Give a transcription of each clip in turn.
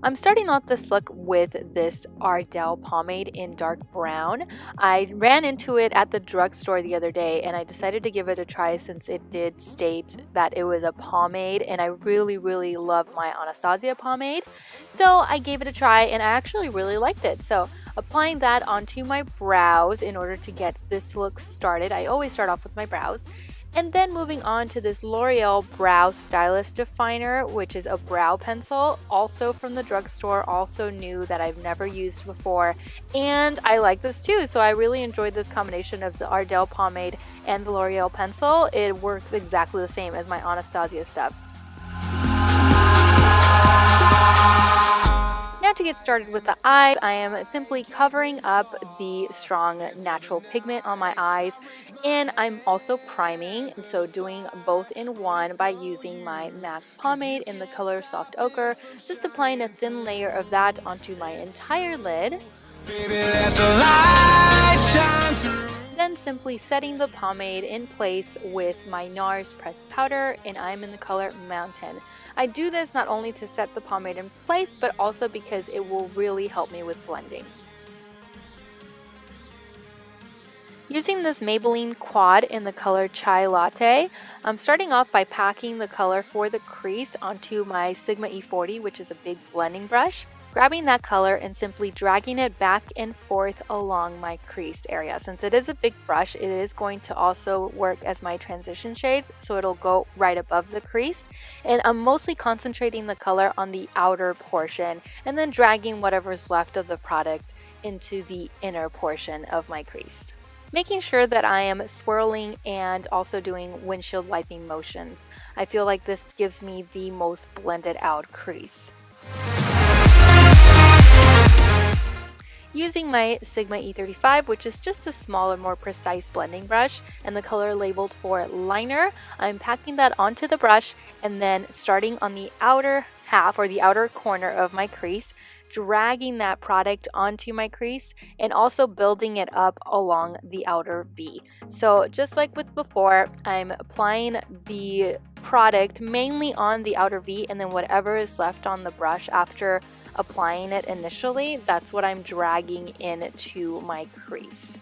I'm starting off this look with this Ardell pomade in dark brown. I ran into it at the drugstore the other day and I decided to give it a try since it did state that it was a pomade, and I really love my Anastasia pomade. So I gave it a try and I actually really liked it. So applying that onto my brows in order to get this look started. I always start off with my brows. And then moving on to this L'Oreal Brow Stylist Definer, which is a brow pencil, also from the drugstore, also new, that I've never used before. And I like this too, so I really enjoyed this combination of the Ardell pomade and the L'Oreal pencil. It works exactly the same as my Anastasia stuff. Now to get started with the eyes, I am simply covering up the strong natural pigment on my eyes, and I'm also priming, so doing both in one by using my MAC pomade in the color Soft Ochre, just applying a thin layer of that onto my entire lid. Then simply setting the pomade in place with my NARS pressed powder, and I'm in the color Mountain. I do this not only to set the pomade in place, but also because it will really help me with blending. Using this Maybelline Quad in the color Chai Latte, I'm starting off by packing the color for the crease onto my Sigma E40, which is a big blending brush. Grabbing that color and simply dragging it back and forth along my crease area. Since it is a big brush, it is going to also work as my transition shade, so it'll go right above the crease. And I'm mostly concentrating the color on the outer portion and then dragging whatever's left of the product into the inner portion of my crease. Making sure that I am swirling and also doing windshield wiping motions. I feel like this gives me the most blended out crease. Using my Sigma E35, which is just a smaller, more precise blending brush, and the color labeled for liner, I'm packing that onto the brush and then starting on the outer half or the outer corner of my crease, dragging that product onto my crease and also building it up along the outer V. So just like with before, I'm applying the product mainly on the outer V, and then whatever is left on the brush after applying it initially, that's what I'm dragging into my crease.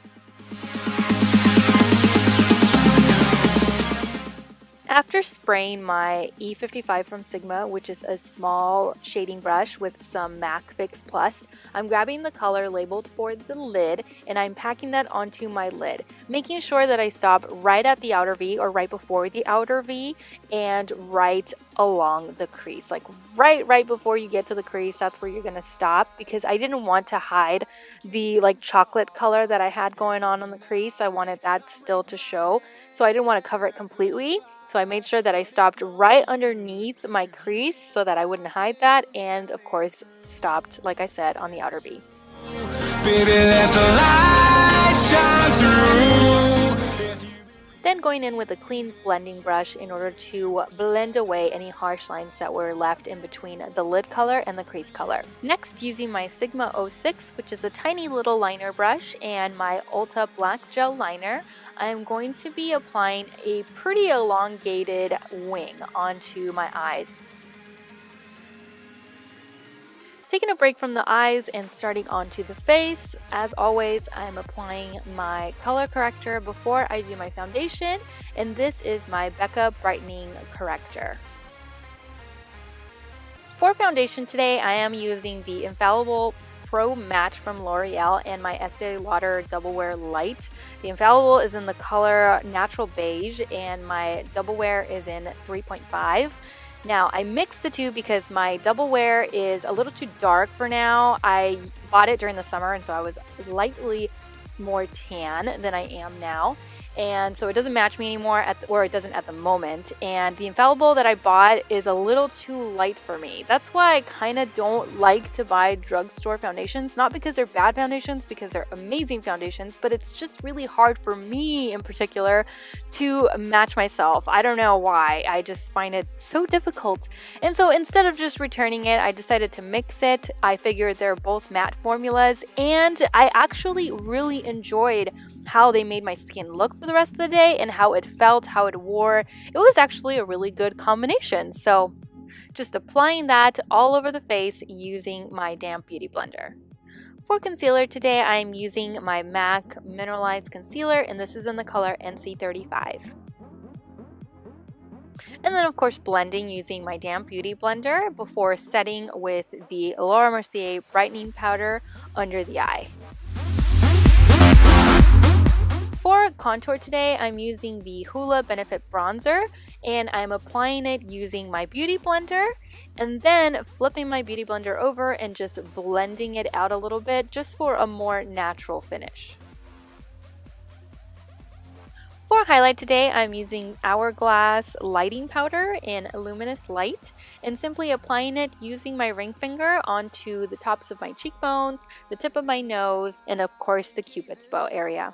After spraying my E55 from Sigma, which is a small shading brush with some MAC Fix Plus, I'm grabbing the color labeled for the lid and I'm packing that onto my lid, making sure that I stop right at the outer V or right before the outer V and right along the crease. Like right before you get to the crease, that's where you're going to stop, because I didn't want to hide the chocolate color that I had going on the crease. I wanted that still to show, so I didn't want to cover it completely. So I made sure that I stopped right underneath my crease so that I wouldn't hide that, and of course stopped, like I said, on the outer V. Baby, let the light shine through. Then going in with a clean blending brush in order to blend away any harsh lines that were left in between the lid color and the crease color. Next, using my Sigma 06, which is a tiny little liner brush, and my Ulta Black Gel Liner, I'm going to be applying a pretty elongated wing onto my eyes. Taking a break from the eyes and starting onto the face. As always, I'm applying my color corrector before I do my foundation, and this is my Becca Brightening Corrector. For foundation today, I am using the Infallible Pro Matte from L'Oreal and my Estee Lauder Double Wear Light. The Infallible is in the color Natural Beige and my Double Wear is in 3.5. Now, I mixed the two because my Double Wear is a little too dark for now. I bought it during the summer, and so I was slightly more tan than I am now. and so it doesn't match me anymore or it doesn't at the moment. And the Infallible that I bought is a little too light for me. That's why I kind of don't like to buy drugstore foundations, not because they're bad foundations, because they're amazing foundations, but it's just really hard for me in particular to match myself. I don't know why, I just find it so difficult. And so instead of just returning it, I decided to mix it. I figured they're both matte formulas, and I actually really enjoyed how they made my skin look for the rest of the day and how it felt, how it wore. It was actually a really good combination. So just applying that all over the face using my damp beauty blender. For concealer today, I'm using my MAC Mineralized Concealer, and this is in the color NC35. And then of course blending using my damp beauty blender before setting with the Laura Mercier brightening powder under the eye. For contour today, I'm using the Hoola Benefit Bronzer, and I'm applying it using my beauty blender and then flipping my beauty blender over and just blending it out a little bit just for a more natural finish. For highlight today, I'm using Hourglass Lighting Powder in Luminous Light and simply applying it using my ring finger onto the tops of my cheekbones, the tip of my nose, and of course the Cupid's bow area.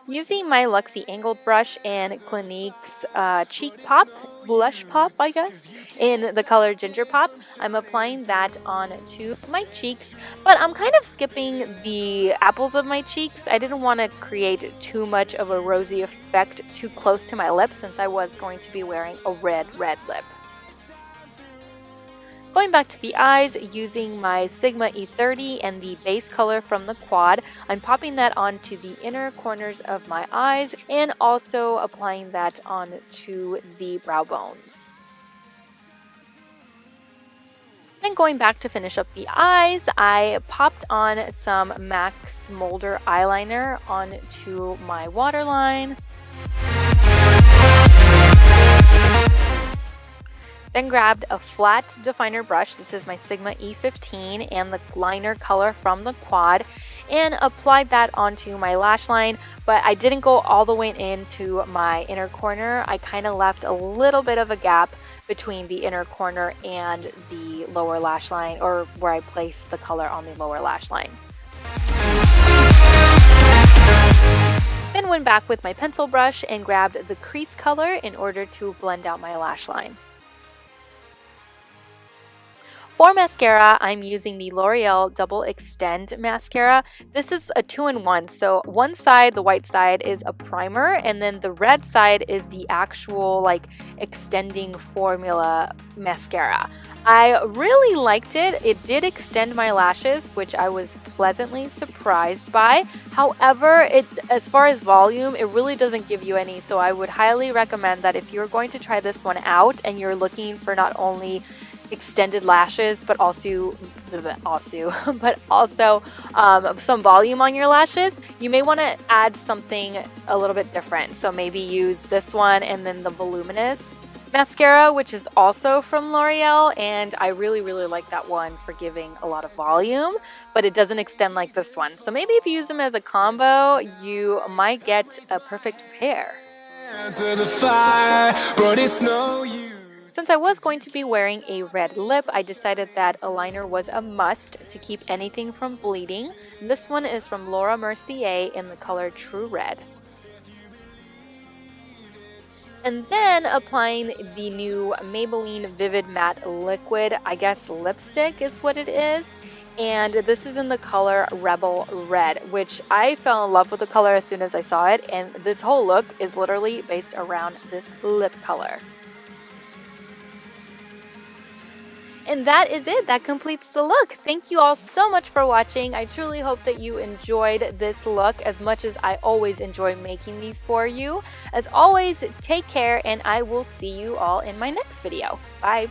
Using my Luxie Angled Brush and Clinique's Cheek Pop, Blush Pop, I guess, in the color Ginger Pop, I'm applying that onto my cheeks, but I'm kind of skipping the apples of my cheeks. I didn't want to create too much of a rosy effect too close to my lips since I was going to be wearing a red lip. Going back to the eyes, using my Sigma E30 and the base color from the quad, I'm popping that onto the inner corners of my eyes and also applying that onto the brow bones. Then going back to finish up the eyes, I popped on some MAC Smolder eyeliner onto my waterline. Then grabbed a flat definer brush, this is my Sigma E15, and the liner color from the quad, and applied that onto my lash line, but I didn't go all the way into my inner corner. I kind of left a little bit of a gap between the inner corner and the lower lash line, or where I placed the color on the lower lash line. Then went back with my pencil brush and grabbed the crease color in order to blend out my lash line. For mascara, I'm using the L'Oreal Double Extend Mascara. This is a 2-in-1, so one side, the white side, is a primer, and then the red side is the actual like extending formula mascara. I really liked it. It did extend my lashes, which I was pleasantly surprised by. However, as far as volume, it really doesn't give you any, so I would highly recommend that if you're going to try this one out and you're looking for not only extended lashes but also some volume on your lashes, you may want to add something a little bit different. So maybe use this one and then the Voluminous mascara, which is also from L'Oreal, and I really like that one for giving a lot of volume, but it doesn't extend like this one. So maybe if you use them as a combo, you might get a perfect pair. Since I was going to be wearing a red lip, I decided that a liner was a must to keep anything from bleeding. This one is from Laura Mercier in the color True Red. And then applying the new Maybelline Vivid Matte Liquid, I guess lipstick is what it is. And this is in the color Rebel Red, which I fell in love with the color as soon as I saw it. And this whole look is literally based around this lip color. And that is it. That completes the look. Thank you all so much for watching. I truly hope that you enjoyed this look as much as I always enjoy making these for you. As always, take care, and I will see you all in my next video. Bye.